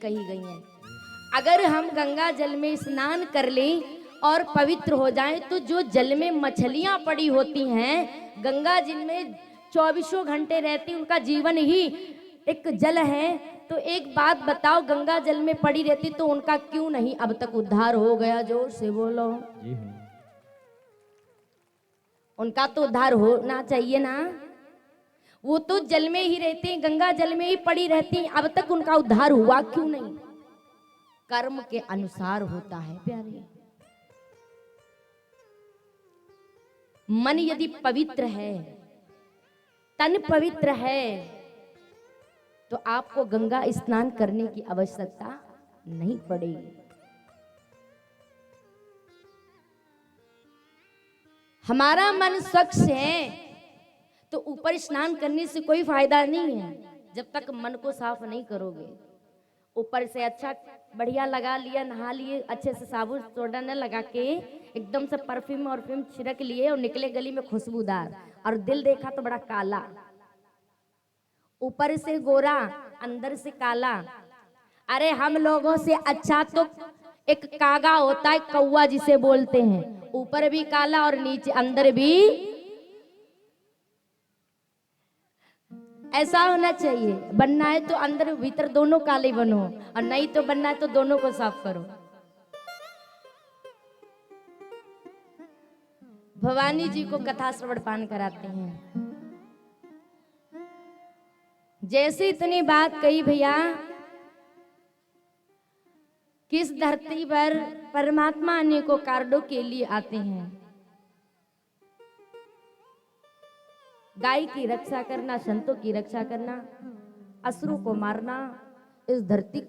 कही गई हैं। अगर हम गंगा जल में स्नान कर लें और पवित्र हो जाएं तो जो जल में मछलियां पड़ी होती हैं, गंगा जी में 24 घंटे रहती, उनका जीवन ही एक जल है। तो एक बात बताओ, गंगा जल में पड़ी रहती तो उनका क्यों नहीं अब तक उद्धार हो गया? जोर से बोलो। जी हाँ। उनका तो उद्धार होना चाहिए ना। वो तो जल में ही रहते हैं, गंगा जल में ही पड़ी रहती हैं, अब तक उनका उद्धार हुआ क्यों नहीं? कर्म के अनुसार होता है प्यारे। मन यदि पवित्र है, तन पवित्र है, तो आपको गंगा स्नान करने की आवश्यकता नहीं पड़ेगी। हमारा मन स्वच्छ है तो ऊपर स्नान करने से कोई फायदा नहीं है जब तक मन को साफ नहीं करोगे। ऊपर से अच्छा बढ़िया लगा लिया, नहा लिए, अच्छे से साबुन सोडा न लगा के एकदम से परफ्यूम और फिल्म छिड़क लिए और निकले गली में खुशबूदार, और दिल देखा तो बड़ा काला, ऊपर से गोरा अंदर से काला। अरे हम लोगों से अच्छा तो एक कागा होता है, कौवा जिसे बोलते हैं, ऊपर भी काला और नीचे अंदर भी ऐसा होना चाहिए। बनना है तो अंदर भीतर दोनों काले बनो, और नहीं तो बनना है तो दोनों को साफ करो। भवानी जी को कथा श्रवण पान कराते हैं। जैसे इतनी बात कही भैया, किस धरती पर परमात्मा अनेकों कार्यों के लिए आते हैं। गाय की रक्षा करना, संतों की रक्षा करना, असुरों को मारना, इस धरती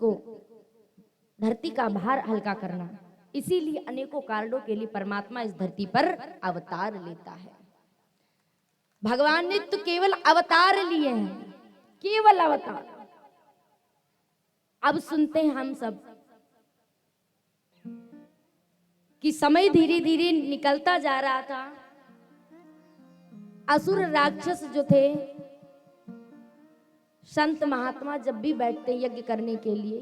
का भार हल्का करना। इसीलिए अनेकों कार्यों के लिए परमात्मा इस धरती पर अवतार लेता है। भगवान ने तो केवल अवतार लिए हैं, केवल अवतार। अब सुनते हैं हम सब कि समय धीरे धीरे निकलता जा रहा था। असुर राक्षस जो थे, संत महात्मा जब भी बैठते यज्ञ करने के लिए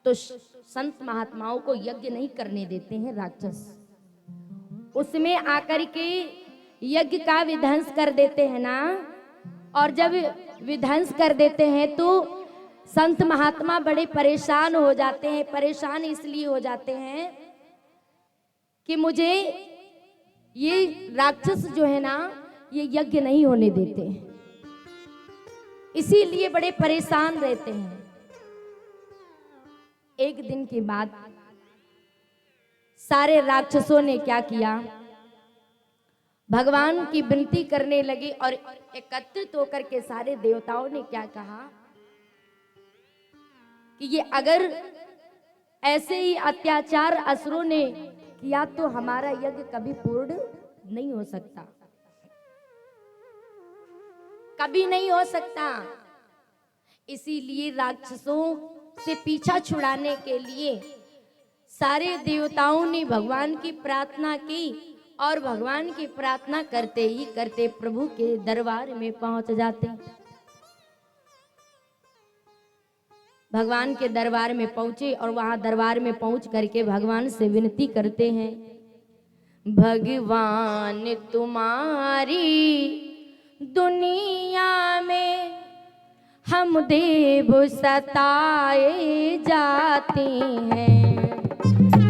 तो संत महात्माओं को यज्ञ नहीं करने देते हैं राक्षस। उसमें आकर के यज्ञ का विध्वंस कर देते हैं ना। और जब विध्वंस कर देते हैं तो संत महात्मा बड़े परेशान हो जाते हैं। परेशान इसलिए हो जाते हैं कि मुझे ये राक्षस जो है ना, ये यज्ञ नहीं होने देते, इसीलिए बड़े परेशान रहते हैं। एक दिन के बाद सारे राक्षसों ने क्या किया, भगवान की विनती करने लगे और एकत्रित होकर के सारे देवताओं ने क्या कहा कि ये अगर ऐसे ही अत्याचार असुरों ने किया तो हमारा यज्ञ कभी पूर्ण नहीं हो सकता, कभी नहीं हो सकता। इसीलिए राक्षसों से पीछा छुड़ाने के लिए सारे देवताओं ने भगवान की प्रार्थना की, और भगवान की प्रार्थना करते ही करते प्रभु के दरबार में पहुंच जाते। भगवान के दरबार में पहुंचे और वहां दरबार में पहुंच करके भगवान से विनती करते हैं, भगवान तुम्हारी दुनिया में हम देव सताए जाते हैं।